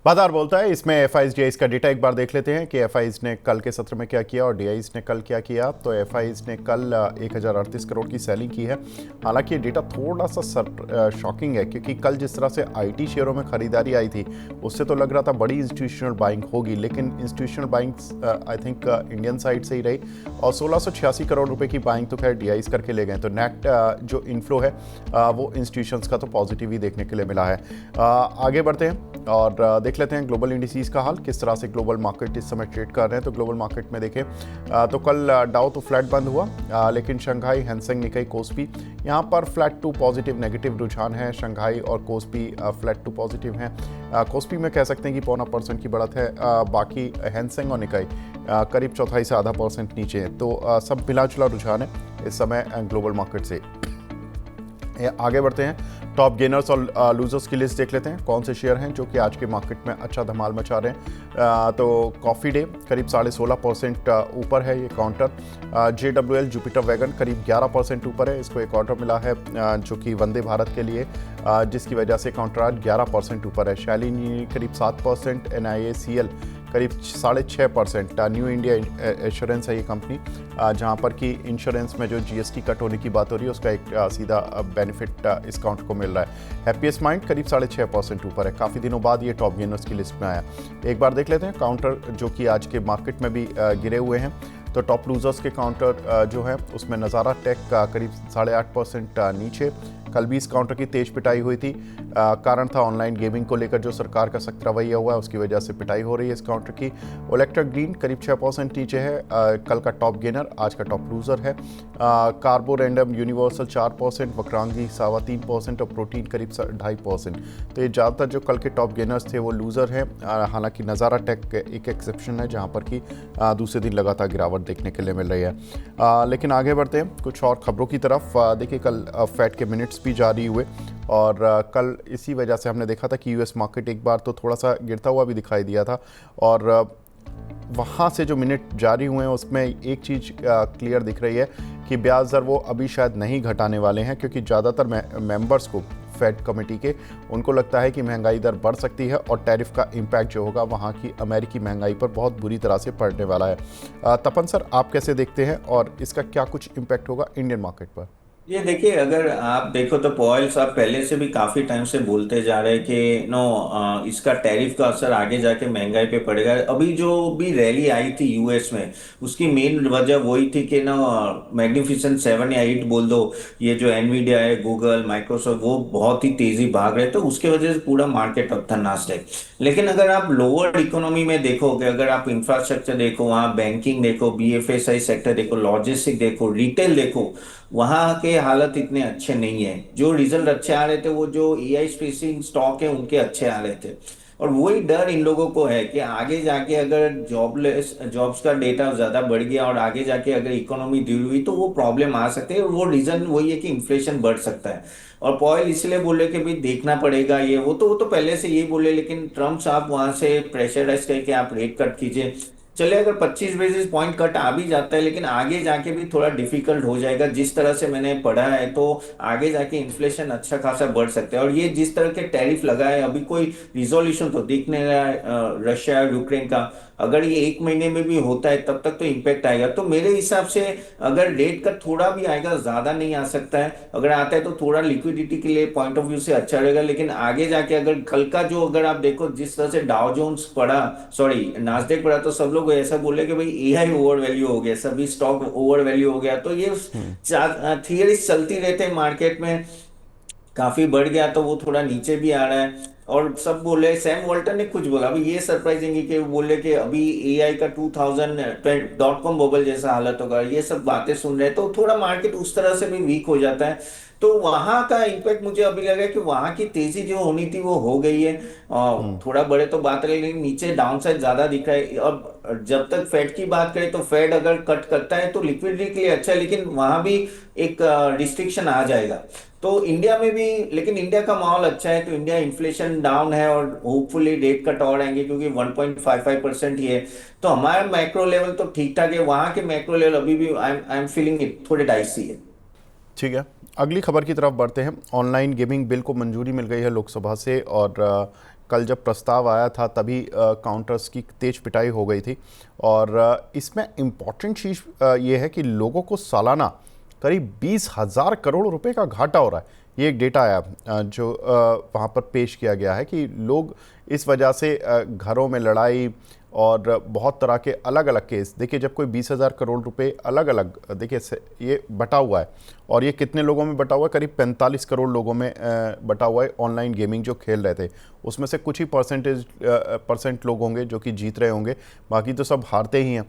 बाजार बोलता है। इसमें एफआईज डीआईज का डेटा एक बार देख लेते हैं कि एफआईज ने कल के सत्र में क्या किया और डीआईज ने कल क्या किया। तो एफआईज ने कल 1038 करोड़ की सेलिंग की है। हालांकि ये डेटा थोड़ा सा शॉकिंग है, क्योंकि कल जिस तरह से आईटी शेयरों में खरीदारी आई थी उससे तो लग रहा था बड़ी इंस्टीट्यूशनल बाइंग होगी, लेकिन institutional buying I think Indian side से ही रही और 1686 करोड़ रुपए की बाइंग तो खैर डीआईज करके ले गए। तो नेट जो इनफ्लो है वो इंस्टीट्यूशंस का तो पॉजिटिव ही देखने के लिए मिला है। आगे बढ़ते हैं और देख लेते हैं ग्लोबल इंडिसेस का हाल, किस तरह से ग्लोबल मार्केट इस समय ट्रेड कर रहे हैं। तो ग्लोबल मार्केट में देखें तो कल डाउ तो फ्लैट बंद हुआ, लेकिन शंघाई, हैंगसेंग, निकाई, कोस्पी यहाँ पर फ्लैट टू पॉजिटिव नेगेटिव रुझान है। शंघाई और कोस्पी फ्लैट टू पॉजिटिव हैं। कोस्पी में कह सकते हैं कि 0.25% की बढ़त है। बाकी हैंगसेंग और निकाई करीब चौथाई से आधा % नीचे है। तो सब मिला जुला रुझान है इस समय ग्लोबल मार्केट से। आगे बढ़ते हैं, टॉप गेनर्स और लूजर्स की लिस्ट देख लेते हैं। कौन से शेयर हैं जो कि आज के मार्केट में अच्छा धमाल मचा रहे हैं। तो कॉफ़ी डे करीब 16.5% ऊपर है ये काउंटर। JWL जुपिटर वैगन करीब 11% ऊपर है। इसको एक ऑर्डर मिला है जो कि वंदे भारत के लिए, जिसकी वजह से काउंटर आज 11% ऊपर है। शैली करीब 7%, NIACL करीब 6.5%। न्यू इंडिया एश्योरेंस है ये कंपनी, जहां पर कि इंश्योरेंस में जो GST कट होने की बात हो रही है उसका एक सीधा बेनिफिट इस काउंटर को मिल रहा है। हैप्पीएस्ट माइंड करीब 6.5% ऊपर है। काफ़ी दिनों बाद ये टॉप गेनर्स की लिस्ट में आया। एक बार देख लेते हैं काउंटर जो कि आज के मार्केट में भी गिरे हुए हैं। तो टॉप लूजर्स के काउंटर जो है उसमें नज़ारा टेक करीब 8.5% नीचे। कल भी इस काउंटर की तेज पिटाई हुई थी। कारण था ऑनलाइन गेमिंग को लेकर जो सरकार का सख्त रवैया हुआ है, उसकी वजह से पिटाई हो रही है इस काउंटर की। ओलेक्ट्रा ग्रीन करीब 6% नीचे है। कल का टॉप गेनर आज का टॉप लूजर है। कार्बो रैंडम यूनिवर्सल 4%, वक्रांगी 3.25% और प्रोटीन करीब 2.5%। तो ये ज़्यादातर जो कल के टॉप गेनर्स थे वो लूजर हैं। हालांकि नज़ारा टेक एक एक्सेप्शन है जहाँ पर कि दूसरे दिन लगातार गिरावट देखने के लिए मिल रही है। लेकिन आगे बढ़ते हैं कुछ और खबरों की तरफ। देखिए कल फेड के मिनट्स भी जारी हुए और कल इसी वजह से हमने देखा था कि यूएस मार्केट एक बार तो थोड़ा सा गिरता हुआ भी दिखाई दिया था और वहाँ से जो मिनट जारी हुए हैं उसमें एक चीज़ क्लियर दिख रही है कि ब्याज दर वो अभी शायद नहीं घटाने वाले हैं, क्योंकि ज़्यादातर मेंबर्स को फेड कमेटी के उनको लगता है कि महंगाई दर बढ़ सकती है और टैरिफ का इम्पैक्ट जो होगा वहाँ की अमेरिकी महंगाई पर बहुत बुरी तरह से पड़ने वाला है। तपन सर, आप कैसे देखते हैं और इसका क्या कुछ इम्पैक्ट होगा इंडियन मार्केट पर? ये देखिए, अगर आप देखो तो पॉयल साहब पहले से भी काफी टाइम से बोलते जा रहे हैं कि इसका टैरिफ का असर आगे जाके महंगाई पे पड़ेगा। अभी जो भी रैली आई थी यूएस में, उसकी मेन वजह वही थी कि मैग्निफिसेंट 7 या 8 बोल दो, ये जो एनवीडिया है, गूगल, माइक्रोसॉफ्ट, वो बहुत ही तेजी भाग रहे, तो उसके वजह से पूरा मार्केट अप था, नास्डैक। लेकिन अगर आप लोअर इकोनॉमी में देखोगे, अगर आप इंफ्रास्ट्रक्चर देखो, वहाँ बैंकिंग देखो, BFSI सेक्टर देखो, लॉजिस्टिक देखो, रिटेल देखो, वहां के हालत इतने अच्छे नहीं है। जो रिजल्ट अच्छे आ रहे थे वो जो AI स्पेसिंग स्टॉक है उनके अच्छे आ रहे थे। और वही डर इन लोगों को है कि आगे जाके अगर जॉब्स का डेटा ज्यादा बढ़ गया और आगे जाके अगर इकोनॉमी ढील हुई तो वो प्रॉब्लम आ सकती है। और वो रीजन वही है कि इन्फ्लेशन बढ़ सकता है। और पॉयल इसलिए बोले कि भाई देखना पड़ेगा, ये वो तो पहले से ये बोले, लेकिन ट्रम्प साहब वहां से प्रेशराइज करके आप रेट कट कीजिए। चले अगर 25 बेसिस पॉइंट कट आ भी जाता है, लेकिन आगे जाके भी थोड़ा डिफिकल्ट हो जाएगा। जिस तरह से मैंने पढ़ा है तो आगे जाके इन्फ्लेशन अच्छा खासा बढ़ सकता है। और ये जिस तरह के टैरिफ लगाए, अभी कोई रिजोल्यूशन तो दिख नहीं रहा है रशिया और यूक्रेन का। अगर ये 1 महीने में भी होता है तब तक तो इम्पेक्ट आएगा। तो मेरे हिसाब से अगर रेट कट थोड़ा भी आएगा, ज्यादा नहीं आ सकता है। अगर आता है तो थोड़ा लिक्विडिटी के लिए पॉइंट ऑफ व्यू से अच्छा रहेगा। लेकिन आगे जाके अगर कल का जो, अगर आप देखो जिस तरह से डाउ जोन्स पड़ा, सॉरी नास्डेक पड़ा, तो सब लोग ऐसा बोले कि भाई AI ओवर वैल्यू हो गया, सभी स्टॉक ओवर वैल्यू हो गया। तो ये थियरी चलती रहते हैं मार्केट में। काफी बढ़ गया तो वो थोड़ा नीचे भी आ रहा है। और सब बोले, सैम वॉल्टर ने कुछ बोला, अभी ये सरप्राइजिंग है कि वो बोले कि अभी AI का 2000.com बबल जैसा हालत होगा। ये सब बातें सुन रहे हैं तो थोड़ा मार्केट उस तरह से भी वीक हो जाता है। तो वहां का इम्पैक्ट मुझे अभी लगा कि वहां की तेजी जो होनी थी वो हो गई है। हम्म। थोड़ा बड़े तो बात रही, लेकिन नीचे डाउन साइड ज्यादा दिख रहा है। अब जब तक फेड की बात करें तो फेड अगर कट करता है तो लिक्विडिटी के लिए अच्छा है, लेकिन वहां भी एक रिस्ट्रिक्शन आ जाएगा। तो इंडिया में भी, लेकिन इंडिया का माहौल अच्छा है, तो इंडिया इन्फ्लेशन डाउन है और होपफुली रेट कट और आएंगे, क्योंकि 1.55% ही है। तो हमारा मैक्रो लेवल तो ठीक ठाक है, वहां के मैक्रो लेवल अभी भी आई एम फीलिंग इट थोड़े डाइसी है। ठीक है, अगली खबर की तरफ बढ़ते हैं। ऑनलाइन गेमिंग बिल को मंजूरी मिल गई है लोकसभा से और कल जब प्रस्ताव आया था तभी काउंटर्स की तेज पिटाई हो गई थी। और इसमें इम्पॉर्टेंट चीज़ ये है कि लोगों को सालाना करीब 20,000 करोड़ रुपए का घाटा हो रहा है। ये एक डेटा आया जो वहाँ पर पेश किया गया है कि लोग इस वजह से घरों में लड़ाई और बहुत तरह के अलग अलग केस, देखिए जब कोई 20,000 करोड़ रुपए अलग अलग, देखिए ये बटा हुआ है और ये कितने लोगों में बटा हुआ है, करीब 45 करोड़ लोगों में बटा हुआ है। ऑनलाइन गेमिंग जो खेल रहे थे उसमें से कुछ ही परसेंट लोग होंगे जो कि जीत रहे होंगे, बाकी तो सब हारते ही हैं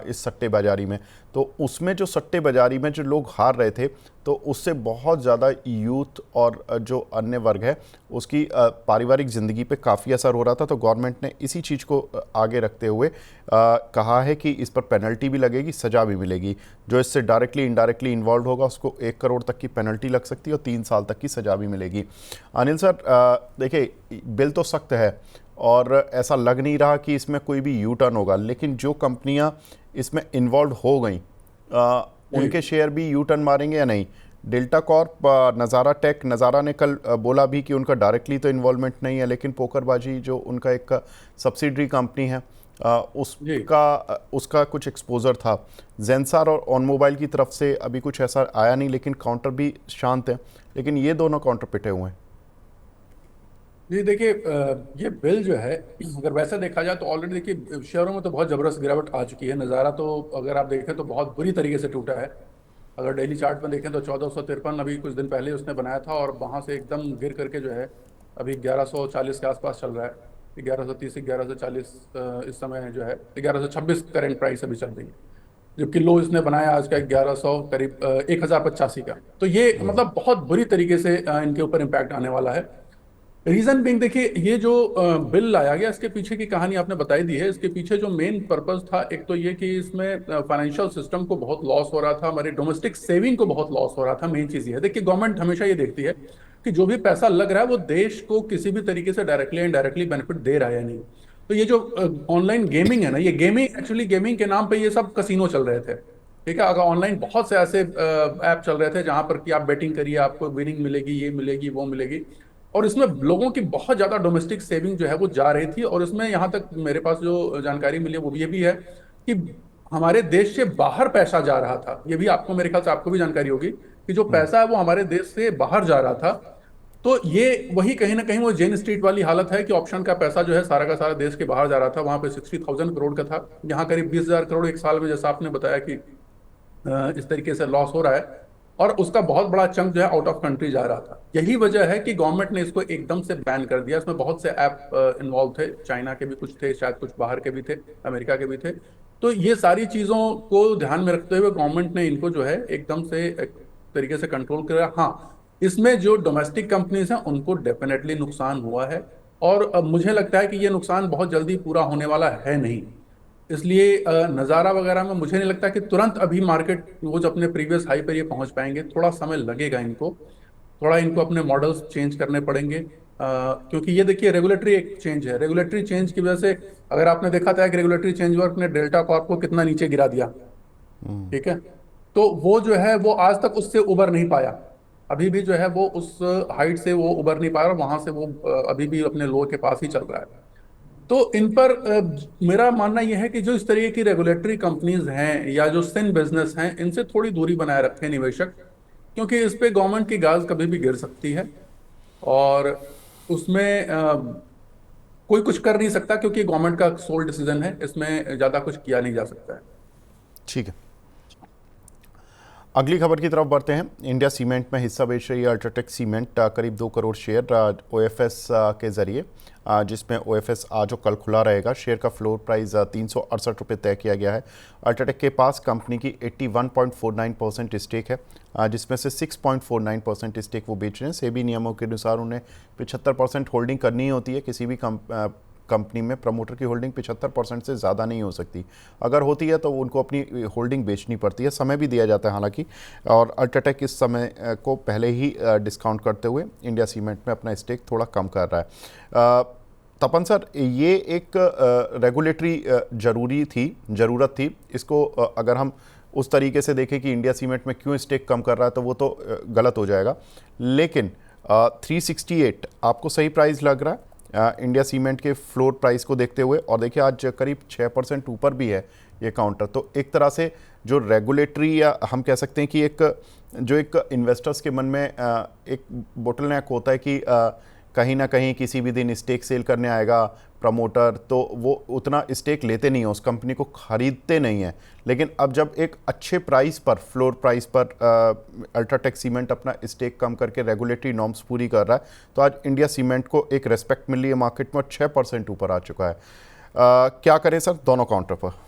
इस सट्टेबाजारी में। तो उसमें जो सट्टेबाजारी में जो लोग हार रहे थे तो उससे बहुत ज़्यादा यूथ और जो अन्य वर्ग है उसकी पारिवारिक ज़िंदगी पे काफ़ी असर हो रहा था। तो गवर्नमेंट ने इसी चीज़ को आगे रखते हुए कहा है कि इस पर पेनल्टी भी लगेगी, सज़ा भी मिलेगी। जो इससे डायरेक्टली इनडायरेक्टली इन्वॉल्व होगा उसको 1 करोड़ तक की पेनल्टी लग सकती है और 3 साल तक की सज़ा भी मिलेगी। अनिल सर, देखिए बिल तो सख्त है और ऐसा लग नहीं रहा कि इसमें कोई भी यू टर्न होगा, लेकिन जो कंपनियां इसमें इन्वॉल्व हो गई उनके शेयर भी यू टर्न मारेंगे या नहीं? डेल्टा कॉर्प, नज़ारा टेक, नज़ारा ने कल बोला भी कि उनका डायरेक्टली तो इन्वॉल्वमेंट नहीं है, लेकिन पोकरबाजी जो उनका एक सब्सिडरी कंपनी है उसका कुछ एक्सपोजर था। जेंसार और ऑन मोबाइल की तरफ से अभी कुछ ऐसा आया नहीं, लेकिन काउंटर भी शांत है। लेकिन ये दोनों काउंटर पिटे हुए हैं। जी देखिए, ये बिल जो है अगर वैसा देखा जाए तो ऑलरेडी देखिए शेयरों में तो बहुत ज़बरदस्त गिरावट आ चुकी है। नज़ारा तो अगर आप देखें तो बहुत बुरी तरीके से टूटा है। अगर डेली चार्ट में देखें तो 1453 अभी कुछ दिन पहले उसने बनाया था और वहाँ से एकदम गिर करके जो है अभी 1140 के आसपास चल रहा है। 1130 से 1140 इस समय जो है 1126 करेंट प्राइस अभी चल रही है, जबकि लो इसने बनाया आज का 1100 करीब 1085 का। तो ये मतलब बहुत बुरी तरीके से इनके ऊपर इम्पैक्ट आने वाला है। रीजन बिंग देखिए, ये जो बिल लाया गया इसके पीछे की कहानी आपने बताई दी है। इसके पीछे जो मेन पर्पस था, एक तो ये कि इसमें फाइनेंशियल सिस्टम को बहुत लॉस हो रहा था, हमारी डोमेस्टिक सेविंग को बहुत लॉस हो रहा था। मेन चीज ये है, देखिए गवर्नमेंट हमेशा ये देखती है कि जो भी पैसा लग रहा है वो देश को किसी भी तरीके से डायरेक्टली इनडायरेक्टली बेनिफिट दे रहा है या नहीं। तो ये जो ऑनलाइन गेमिंग है ना, ये गेमिंग एक्चुअली गेमिंग के नाम पे ये सब कसिनो चल रहे थे। ठीक है, अगर ऑनलाइन बहुत से ऐसे ऐप चल रहे थे जहां पर कि आप बेटिंग करिए, आपको विनिंग मिलेगी, ये मिलेगी, वो मिलेगी, और इसमें लोगों की बहुत ज्यादा डोमेस्टिक सेविंग जो है वो जा रही थी। और इसमें यहाँ तक मेरे पास जो जानकारी मिली है वो भी ये भी है कि हमारे देश से बाहर पैसा जा रहा था। ये भी आपको, मेरे ख्याल से आपको भी जानकारी होगी कि जो पैसा है वो हमारे देश से बाहर जा रहा था। तो ये वही कहीं ना कहीं वो जेन स्ट्रीट वाली हालत है कि ऑप्शन का पैसा जो है सारा का सारा देश के बाहर जा रहा था। वहां पे 60,000 करोड़ का था, यहाँ करीब 20,000 करोड़ एक साल में, जैसा आपने बताया कि इस तरीके से लॉस हो रहा है। और उसका बहुत बड़ा चंक जो है आउट ऑफ कंट्री जा रहा था। यही वजह है कि गवर्नमेंट ने इसको एकदम से बैन कर दिया। इसमें बहुत से ऐप इन्वॉल्व थे, चाइना के भी कुछ थे, शायद कुछ बाहर के भी थे, अमेरिका के भी थे। तो ये सारी चीजों को ध्यान में रखते हुए गवर्नमेंट ने इनको जो है एकदम से एक तरीके से कंट्रोल किया। हाँ, इसमें जो डोमेस्टिक कंपनीज हैं उनको डेफिनेटली नुकसान हुआ है, और मुझे लगता है कि ये नुकसान बहुत जल्दी पूरा होने वाला है नहीं। इसलिए नज़ारा वगैरह में मुझे नहीं लगता कि तुरंत अभी मार्केट वो जो अपने प्रीवियस हाई पर ये पहुंच पाएंगे। थोड़ा समय लगेगा इनको, थोड़ा इनको अपने मॉडल्स चेंज करने पड़ेंगे। क्योंकि ये देखिए रेगुलेटरी एक चेंज है, रेगुलेटरी चेंज की वजह से अगर आपने देखा था कि रेगुलेटरी चेंज वर्क ने डेल्टा कॉर्प को कितना नीचे गिरा दिया। ठीक है, तो वो जो है वो आज तक उससे उबर नहीं पाया। अभी भी जो है वो उस हाइट से वो उबर नहीं पाया और वहां से वो अभी भी अपने लो के पास ही चल रहा है। तो इन पर मेरा मानना यह है कि जो इस तरीके की रेगुलेटरी कंपनीज हैं या जो सिन बिजनेस हैं, इनसे थोड़ी दूरी बनाए रखें निवेशक, क्योंकि इस पे गवर्नमेंट की गाज कभी भी गिर सकती है और उसमें कोई कुछ कर नहीं सकता, क्योंकि गवर्नमेंट का सोल डिसीजन है, इसमें ज्यादा कुछ किया नहीं जा सकता है। ठीक है, अगली खबर की तरफ बढ़ते हैं। इंडिया सीमेंट में हिस्सा बेच रही है अल्ट्राटेक सीमेंट करीब 2 करोड़ शेयर ओएफएस के जरिए, जिसमें ओएफएस आज और कल खुला रहेगा। शेयर का फ्लोर प्राइस 368 रुपये तय किया गया है। अल्ट्राटेक के पास कंपनी की 81.49% स्टेक है, जिसमें से 6.49% स्टेक वो बेच रहे हैं। सेबी नियमों के अनुसार उन्हें 75% होल्डिंग करनी ही होती है। किसी भी कंपनी में प्रमोटर की होल्डिंग 75% से ज़्यादा नहीं हो सकती। अगर होती है तो उनको अपनी होल्डिंग बेचनी पड़ती है। समय भी दिया जाता है हालांकि, और अल्ट्राटेक इस समय को पहले ही डिस्काउंट करते हुए इंडिया सीमेंट में अपना स्टेक थोड़ा कम कर रहा है। तपन सर, ये एक रेगुलेटरी ज़रूरत थी। इसको अगर हम उस तरीके से देखें कि इंडिया सीमेंट में क्यों स्टेक कम कर रहा है तो वो तो गलत हो जाएगा। लेकिन 368 आपको सही प्राइस लग रहा है? इंडिया सीमेंट के फ्लोर प्राइस को देखते हुए, और देखिए आज करीब 6% ऊपर भी है ये काउंटर। तो एक तरह से जो रेगुलेटरी, या हम कह सकते हैं कि एक इन्वेस्टर्स के मन में एक बोटलनेक होता है कि कहीं ना कहीं किसी भी दिन स्टेक सेल करने आएगा प्रमोटर, तो वो उतना स्टेक लेते नहीं हैं, उस कंपनी को खरीदते नहीं हैं। लेकिन अब जब एक अच्छे प्राइस पर, फ्लोर प्राइस पर अल्ट्राटेक सीमेंट अपना स्टेक कम करके रेगुलेटरी नॉर्म्स पूरी कर रहा है, तो आज इंडिया सीमेंट को एक रेस्पेक्ट मिल रही है मार्केट में और 6% ऊपर आ चुका है। क्या करें सर दोनों काउंटर पर?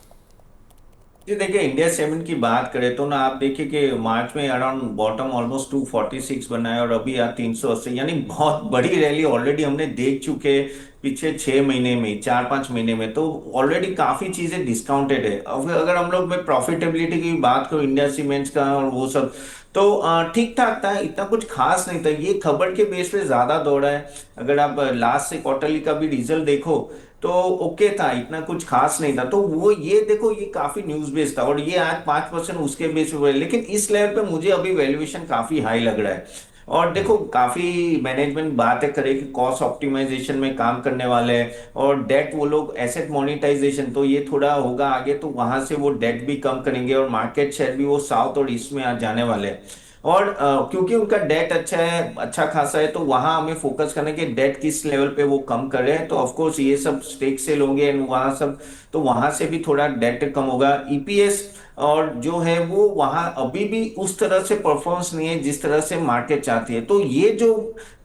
जी देखिए, इंडिया सीमेंट की बात करें तो ना आप देखिए कि मार्च में अराउंड बॉटम ऑलमोस्ट 246 बना है और अभी यार 380, यानी बहुत बड़ी रैली ऑलरेडी हमने देख चुके हैं पिछले 6 महीने में, 4-5 महीने में। तो ऑलरेडी काफी चीजें डिस्काउंटेड है। अब अगर हम लोग मैं प्रॉफिटेबिलिटी की बात करूं इंडिया सीमेंट्स का और वो सब, तो ठीक ठाक था, इतना कुछ खास नहीं था। ये खबर के बेस पे ज्यादा दौड़ा है। अगर आप लास्ट से क्वार्टरली का भी रिजल्ट देखो तो ओके था, इतना कुछ खास नहीं था। तो वो ये देखो, ये काफी न्यूज बेस्ड था और ये आज 5% उसके बेस पे हुआ है। लेकिन इस लेवल पे मुझे अभी वैल्यूएशन काफी हाई लग रहा है। और देखो, काफी मैनेजमेंट बातें करे कि कॉस्ट ऑप्टिमाइजेशन में काम करने वाले हैं और डेट वो लोग एसेट मोनेटाइजेशन, तो ये थोड़ा होगा आगे, तो वहां से वो डेट भी कम करेंगे और मार्केट शेयर भी वो साउथ और ईस्ट में आ जाने वाले हैं। और क्योंकि उनका डेट अच्छा है, अच्छा खासा है, तो वहां हमें फोकस करना है कि डेट किस लेवल पे वो कम कर रहे हैं। तो ऑफ कोर्स ये सब स्टेक सेल होंगे एंड वहां सब, तो वहां से भी थोड़ा डेट कम होगा। ईपीएस और जो है वो वहां अभी भी उस तरह से परफॉर्मेंस नहीं है जिस तरह से मार्केट चाहती है। तो ये जो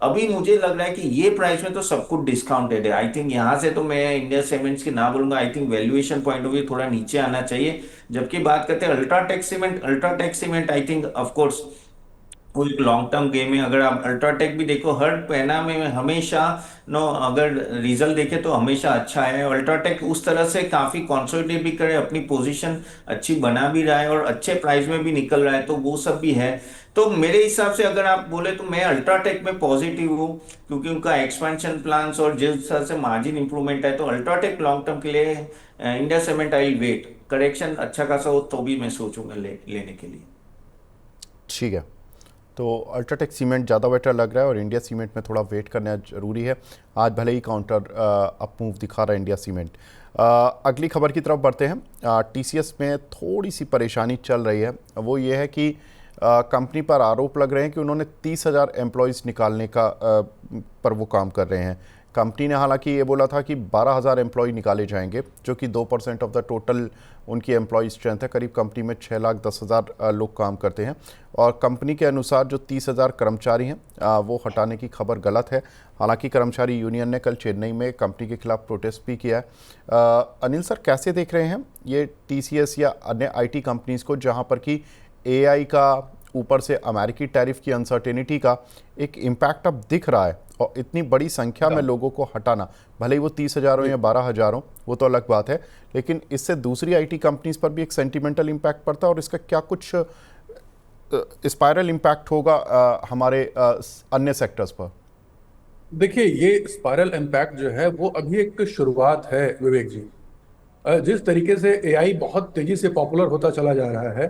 अभी मुझे लग रहा है कि ये प्राइस में तो सब कुछ डिस्काउंटेड है। आई थिंक यहाँ से तो मैं इंडिया सीमेंट्स की ना बोलूंगा, I think valuation point of view थोड़ा नीचे आना चाहिए। जबकि बात करते हैं UltraTech cement I think of course वो एक लॉन्ग टर्म गेम है। अगर आप अल्ट्राटेक भी देखो, हर पहना में हमेशा नो, अगर रिजल्ट देखे तो हमेशा अच्छा है। अल्ट्राटेक उस तरह से काफी कंसोलिडेट भी करे, अपनी पोजीशन अच्छी बना भी रहा है और अच्छे प्राइस में भी निकल रहा है, तो वो सब भी है। तो मेरे हिसाब से अगर आप बोले तो मैं अल्ट्राटेक में पॉजिटिव हूँ, क्योंकि उनका एक्सपेंशन प्लान्स और जिस तरह से मार्जिन इंप्रूवमेंट है। तो अल्ट्राटेक लॉन्ग टर्म के लिए, India cement I wait, correction अच्छा खासा हो तो भी मैं सोचूंगा लेने के लिए। ठीक है, तो अल्ट्राटेक सीमेंट ज़्यादा बेटर लग रहा है और इंडिया सीमेंट में थोड़ा वेट करना ज़रूरी है। आज भले ही काउंटर अप मूव दिखा रहा है इंडिया सीमेंट। अगली खबर की तरफ बढ़ते हैं। टीसीएस में थोड़ी सी परेशानी चल रही है, वो ये है कि कंपनी पर आरोप लग रहे हैं कि उन्होंने 30,000 एम्प्लॉयज़ निकालने का पर वो काम कर रहे हैं। कंपनी ने हालांकि ये बोला था कि 12,000 एम्प्लॉय निकाले जाएंगे, जो कि 2% ऑफ द टोटल उनकी एम्प्लॉय स्ट्रेंथ है। करीब कंपनी में 6,10,000 लोग काम करते हैं और कंपनी के अनुसार जो 30,000 कर्मचारी हैं वो हटाने की खबर गलत है। हालांकि कर्मचारी यूनियन ने कल चेन्नई में कंपनी के खिलाफ प्रोटेस्ट भी किया है। अनिल सर, कैसे देख रहे हैं ये टीसीएस या अन्य आईटी कंपनीज़ को, जहां पर कि एआई का, ऊपर से अमेरिकी टैरिफ की अनसर्टेनिटी का एक इम्पैक्ट अब दिख रहा है, और इतनी बड़ी संख्या में लोगों को हटाना, भले ही वो 30,000 हो या 12,000 हो, वो तो अलग बात है, लेकिन इससे दूसरी आईटी कंपनीज पर भी एक सेंटिमेंटल इम्पैक्ट पड़ता है, और इसका क्या कुछ स्पाइरल इम्पैक्ट होगा हमारे अन्य सेक्टर्स पर? देखिए, ये स्पाइरल इम्पैक्ट जो है वो अभी एक शुरुआत है विवेक जी। जिस तरीके से एआई बहुत तेजी से पॉपुलर होता चला जा रहा है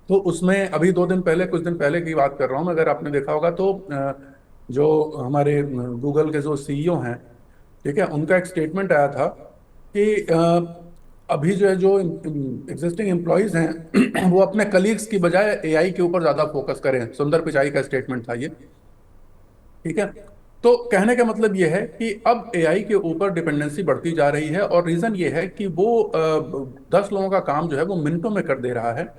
तो उसमें अभी 2 दिन पहले, कुछ दिन पहले की बात कर रहा हूँ मैं, अगर आपने देखा होगा तो जो हमारे गूगल के जो सीईओ हैं, ठीक है, उनका एक स्टेटमेंट आया था कि अभी जो है, जो एग्जिस्टिंग एम्प्लॉयज हैं वो अपने कलीग्स की बजाय एआई के ऊपर ज्यादा फोकस करें। सुंदर पिचाई का स्टेटमेंट था ये, ठीक है। तो कहने का मतलब ये है कि अब एआई के ऊपर डिपेंडेंसी बढ़ती जा रही है और रीजन ये है कि वो 10 लोगों का काम जो है वो मिनटों में कर दे रहा है,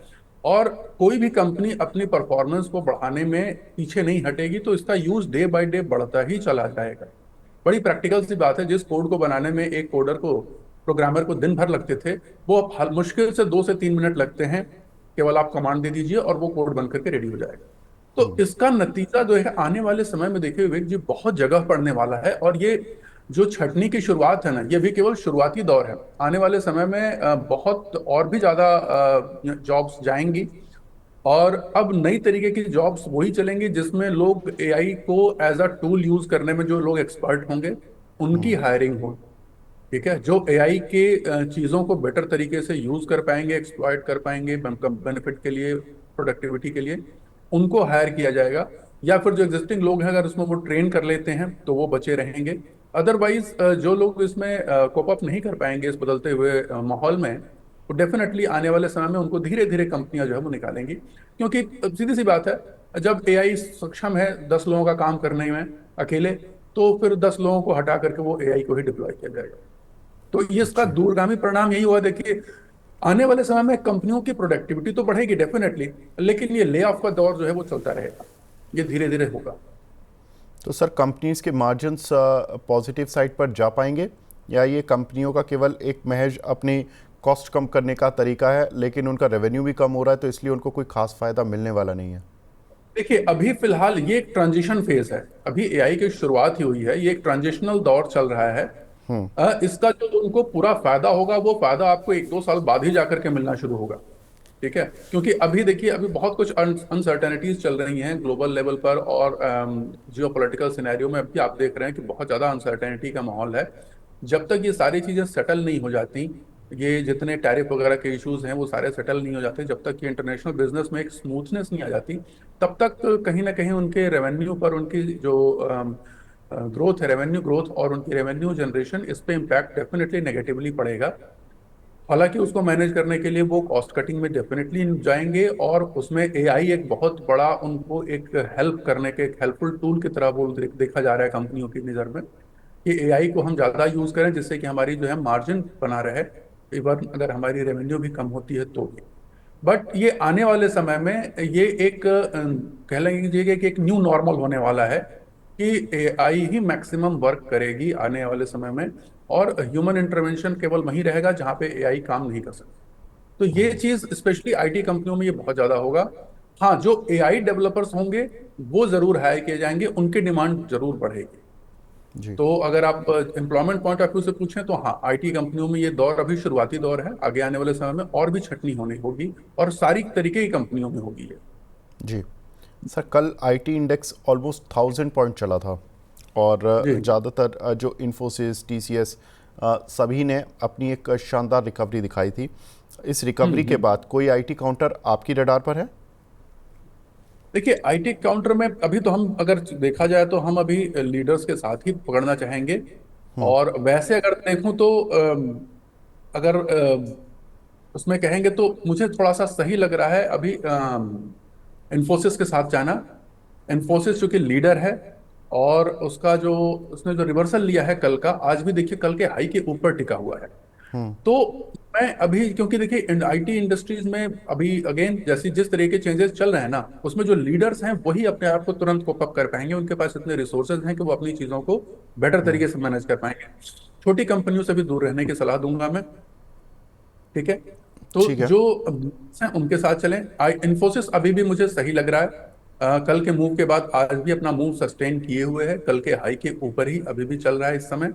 और कोई भी कंपनी अपनी परफॉर्मेंस को बढ़ाने में पीछे नहीं हटेगी, तो इसका यूज डे बाय डे बढ़ता ही चला जाएगा। बड़ी प्रैक्टिकल सी बात है, जिस कोड को बनाने में एक कोडर को, प्रोग्रामर को दिन भर लगते थे, वो अब मुश्किल से 2 से 3 मिनट लगते हैं। केवल आप कमांड दे दीजिए और वो कोड बन करके रेडी हो जाएगा। तो इसका नतीजा जो है आने वाले समय में देखिए विवेक जी, बहुत जगह पड़ने वाला है। और ये जो छटनी की शुरुआत है ना, ये भी केवल शुरुआती दौर है। आने वाले समय में बहुत और भी ज्यादा जॉब्स जाएंगी, और अब नई तरीके की जॉब्स वही चलेंगी जिसमें लोग एआई को एज अ टूल यूज करने में, जो लोग एक्सपर्ट होंगे उनकी हायरिंग हो, ठीक है। जो एआई के चीजों को बेटर तरीके से यूज कर पाएंगे, एक्सप्लॉइट कर पाएंगे बेनिफिट के लिए, प्रोडक्टिविटी के लिए, उनको हायर किया जाएगा। या फिर जो एग्जिस्टिंग लोग हैं, अगर उसमें वो ट्रेन कर लेते हैं तो वो बचे रहेंगे। अदरवाइज जो लोग इसमें कोप अप नहीं कर पाएंगे इस बदलते हुए माहौल में, वो डेफिनेटली आने वाले समय में उनको धीरे धीरे कंपनियां जो है वो निकालेंगी, क्योंकि सीधी सी बात है, जब एआई सक्षम है 10 लोगों का काम करने में अकेले, तो फिर 10 लोगों को हटा करके वो एआई को ही डिप्लॉय किया जाएगा। तो ये इसका जी। दूरगामी परिणाम यही हुआ, देखिए आने वाले समय में कंपनियों की प्रोडक्टिविटी तो बढ़ेगी डेफिनेटली, लेकिन ये ले ऑफ का दौर जो है वो चलता रहेगा, ये धीरे धीरे होगा। तो सर कंपनीज के मार्जिन्स पॉजिटिव साइड पर जा पाएंगे, या ये कंपनियों का केवल एक महज अपनी कॉस्ट कम करने का तरीका है, लेकिन उनका रेवेन्यू भी कम हो रहा है तो इसलिए उनको कोई खास फायदा मिलने वाला नहीं है? देखिए अभी फिलहाल ये एक ट्रांजिशन फेज है, अभी एआई की शुरुआत ही हुई है, ये एक ट्रांजिशनल दौर चल रहा है। इसका जो उनको पूरा फायदा होगा वो फायदा आपको 1-2 साल बाद ही जाकर के मिलना शुरू होगा। ठीक है, क्योंकि अभी देखिए अभी बहुत कुछ अनसर्टेनिटीज चल रही हैं ग्लोबल लेवल पर, और जियो पोलिटिकल सिनेरियो में अभी आप देख रहे हैं कि बहुत ज़्यादा अनसर्टेनिटी का माहौल है। जब तक ये सारी चीज़ें सेटल नहीं हो जाती, ये जितने टैरिफ वगैरह के इश्यूज हैं वो सारे सेटल नहीं हो जाते, जब तक ये इंटरनेशनल बिजनेस में एक स्मूथनेस नहीं आ जाती, तब तक कहीं ना कहीं उनके रेवेन्यू पर, उनकी जो ग्रोथ है, रेवेन्यू ग्रोथ और उनकी रेवेन्यू जनरेशन, इस पे इम्पैक्ट डेफिनेटली नेगेटिवली पड़ेगा। हालांकि उसको मैनेज करने के लिए वो कॉस्ट कटिंग में डेफिनेटली जाएंगे, और उसमें एआई एक बहुत बड़ा उनको एक हेल्प करने के, एक हेल्पफुल टूल की तरह वो देखा जा रहा है कंपनियों की नज़र में, कि एआई को हम ज़्यादा यूज़ करें जिससे कि हमारी जो है मार्जिन बना रहे, इवन अगर हमारी रेवेन्यू भी कम होती है तो भी। बट ये आने वाले समय में ये एक कह लीजिए कि एक न्यू नॉर्मल होने वाला है, कि एआई ही मैक्सिमम वर्क करेगी आने वाले समय में, और ह्यूमन इंटरवेंशन केवल वहीं रहेगा जहां पे एआई काम नहीं कर सकता। तो ये चीज स्पेशली आईटी कंपनियों में ये बहुत ज्यादा होगा। हाँ, जो एआई डेवलपर्स होंगे वो जरूर हायर किए जाएंगे, उनकी डिमांड जरूर बढ़ेगी। जी। तो अगर आप एम्प्लॉयमेंट पॉइंट ऑफ व्यू से पूछें तो हाँ, आईटी कंपनियों में ये दौर अभी शुरुआती दौर है, आगे आने वाले समय में और भी छटनी होनी होगी, और सारी तरीके की कंपनियों में होगी ये। जी सर, कल आईटी इंडेक्स ऑलमोस्ट 1000 पॉइंट चला था, और जी। ज़्यादातर जो इन्फोसिस, टीसीएस, सभी ने अपनी एक शानदार रिकवरी दिखाई थी। इस रिकवरी के बाद कोई आईटी काउंटर आपकी रडार पर है? देखिए आईटी काउंटर में अभी तो हम, अगर देखा जाए तो हम अभी लीडर्स के साथ ही पकड़ना चाहेंगे। और वैसे अगर देखूं तो अगर उसमें कहेंगे तो मुझे थोड़ा सा सही लग रहा है अभी इन्फोसिस के साथ जाना। इन्फोसिस चूंकि लीडर है, और उसका जो, उसने जो रिवर्सल लिया है कल का, आज भी देखिए कल के हाई के ऊपर टिका हुआ है। तो मैं अभी, क्योंकि देखिए आईटी इंडस्ट्रीज में अभी अगेन जैसी जिस तरह के चेंजेस चल रहे हैं ना, उसमें जो लीडर्स हैं वही अपने आप को तुरंत कोप अप कर पाएंगे, उनके पास इतने रिसोर्सेज हैं कि वो अपनी चीजों को बेटर तरीके से मैनेज कर पाएंगे। छोटी कंपनियों से भी दूर रहने की सलाह दूंगा मैं। ठीक है, तो ठीक है। जो हैं उनके साथ चलें। इन्फोसिस अभी भी मुझे सही लग रहा है, कल के मूव के बाद आज भी अपना मूव सस्टेन किए हुए है, कल के हाई के ऊपर ही अभी भी चल रहा है इस समय।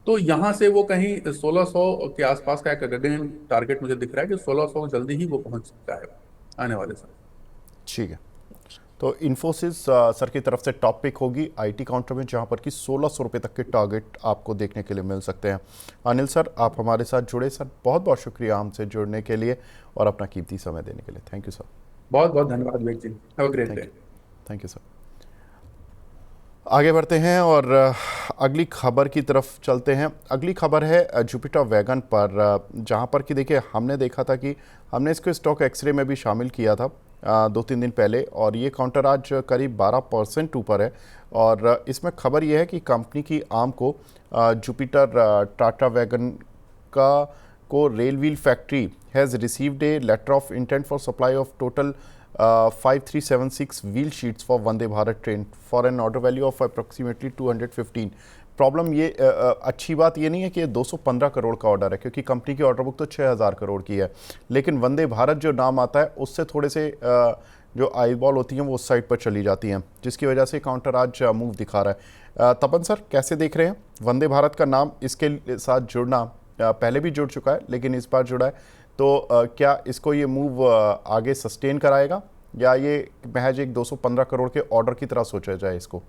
तो यहां से वो कहीं 1600 के आसपास का एक अगेन टारगेट मुझे दिख रहा है, कि 1600 जल्दी ही वो पहुंच सकता है आने वाले समय। ठीक है, तो इन्फोसिस सर की तरफ से टॉप पिक होगी आईटी काउंटर में, जहां पर कि 1600 रुपये तक के टारगेट आपको देखने के लिए मिल सकते हैं। अनिल सर, आप हमारे साथ जुड़े, सर बहुत बहुत शुक्रिया हमसे जुड़ने के लिए और अपना कीमती समय देने के लिए। Thank you sir. बहुत बहुत धन्यवाद Vivek ji, have a great thank day. You. Thank you sir. आगे बढ़ते हैं और अगली खबर की तरफ चलते हैं। अगली खबर है जुपिटर वैगन पर, जहां पर कि देखिए हमने देखा था कि हमने इसको स्टॉक एक्सरे में भी शामिल किया था 2-3 दिन पहले, और ये काउंटर आज करीब 12% ऊपर है। और इसमें खबर ये है कि कंपनी की आर्म को जुपिटर टाटा वैगन का को rail wheel factory has received a letter of intent for supply of total 5376 wheel sets for Vande Bharat train for an order value of approximately 215। Problem ये अच्छी बात ये नहीं है कि ये 215 करोड़ का ऑर्डर है, क्योंकि कंपनी की ऑर्डर बुक तो 6000 करोड़ की है, लेकिन वंदे भारत जो नाम आता है उससे थोड़े से जो आई बॉल होती हैं वो उस साइड पर चली जाती हैं, जिसकी वजह से काउंटर आज मूव दिखा रहा है। तपन सर, कैसे देख रहे हैं वंदे भारत का नाम इसके साथ जुड़ना? पहले भी जुड़ चुका है लेकिन इस बार जुड़ा है, तो क्या इसको ये मूव आगे सस्टेन कराएगा, या ये महज एक 215 करोड़ के ऑर्डर की तरह सोचा जाए इसको?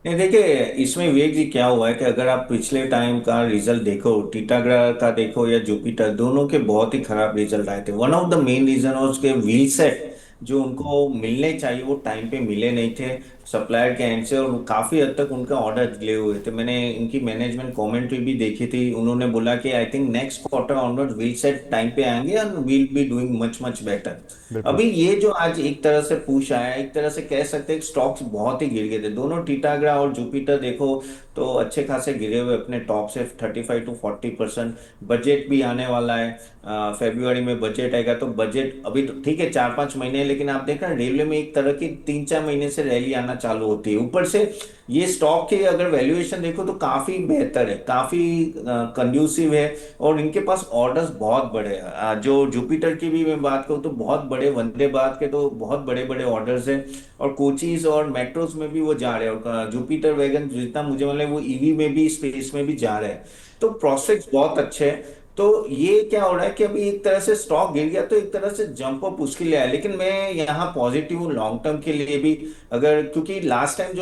नहीं देखिए, इसमें विवेक जी क्या हुआ है कि अगर आप पिछले टाइम का रिजल्ट देखो, टीटागढ़ का देखो या जुपिटर, दोनों के बहुत ही खराब रिजल्ट आए थे। One of the main reason उसके व्हील सेट जो उनको मिलने चाहिए वो टाइम पे मिले नहीं थे सप्लायर के एंड से, और काफी हद तक उनका ऑर्डर डिले हुए थे। मैंने इनकी मैनेजमेंट कमेंट्री भी देखी थी, उन्होंने बोला कि I think next quarter onward will set time पे आएंगे and will be doing much much better. बिल्कुल। अभी ये जो आज एक तरह से पुश आया, एक तरह से कह सकते हैं स्टॉक्स बहुत ही गिर गए थे, दोनों टिटागरा और जुपिटर देखो तो अच्छे खासे गिरे हुए अपने टॉप से 35 to 40%। बजट भी आने वाला है, फेब्रुआरी में बजट आएगा, तो बजट अभी तो ठीक है 4-5 महीने, लेकिन आप देख रहे हैं रेलवे में एक तरह की 3-4 महीने से रैली आना चालू होती है। ऊपर से ये स्टॉक की अगर वैल्यूएशन देखो तो काफी बेहतर है, काफी कंड्यूसिव है, और इनके पास ऑर्डर्स बहुत बड़े हैं। जो जुपिटर की भी मैं बात करूँ तो बहुत बड़े, वंदे भारत के तो बहुत बड़े बड़े ऑर्डर्स हैं, और कोचीज और मेट्रोस में भी वो जा रहे हैं, और जुपिटर वैगन जितना मुझे मतलब वो ईवी में भी, स्पेस में भी जा रहे हैं, तो प्रोस्पेक्ट्स बहुत अच्छे हैं। तो ये क्या हो रहा है कि अभी एक तरह से स्टॉक गिर गया तो एक तरह से जंप अप उसके लिए आया, लेकिन मैं यहाँ पॉजिटिव हूँ लॉन्ग टर्म के लिए भी। अगर क्योंकि लास्ट टाइम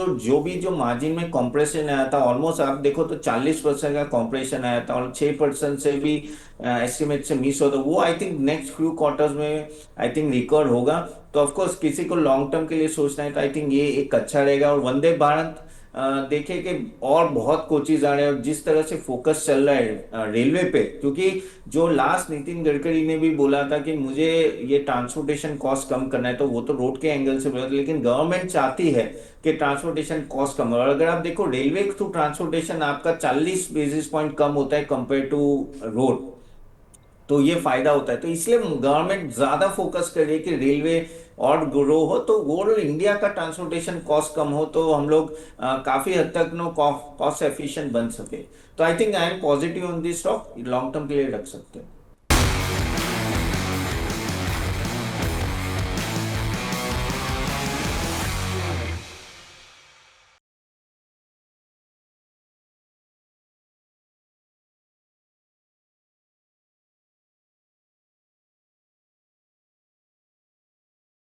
जो मार्जिन में कॉम्प्रेशन आया था, ऑलमोस्ट आप देखो तो 40% का कॉम्प्रेशन आया था, और 6% से भी एस्टिमेट से मिस हो, तो वो I think next few quarters में आई थिंक रिकवर होगा। तो ऑफ कोर्स किसी को लॉन्ग टर्म के लिए सोचना है तो आई थिंक ये एक अच्छा रहेगा। और वंदे भारत देखे कि और बहुत कोचेज आ रहे हैं, और जिस तरह से फोकस चल रहा है रेलवे पे, क्योंकि जो लास्ट नितिन गडकरी ने भी बोला था कि मुझे ये ट्रांसपोर्टेशन कॉस्ट कम करना है, तो वो तो रोड के एंगल से बोला था, लेकिन गवर्नमेंट चाहती है कि ट्रांसपोर्टेशन कॉस्ट कम हो। और अगर आप देखो रेलवे थ्रू ट्रांसपोर्टेशन आपका 40 बेसिस पॉइंट कम होता है कंपेयर टू रोड, तो ये फायदा होता है। तो इसलिए गवर्नमेंट ज्यादा फोकस कर रही है कि रेलवे और ग्रो हो, तो ओवरऑल इंडिया का ट्रांसपोर्टेशन कॉस्ट कम हो, तो हम लोग काफी हद तक नो कॉस्ट एफिशिएंट बन सके। तो I think I am positive on this stock, long term के लिए रख सकते हैं।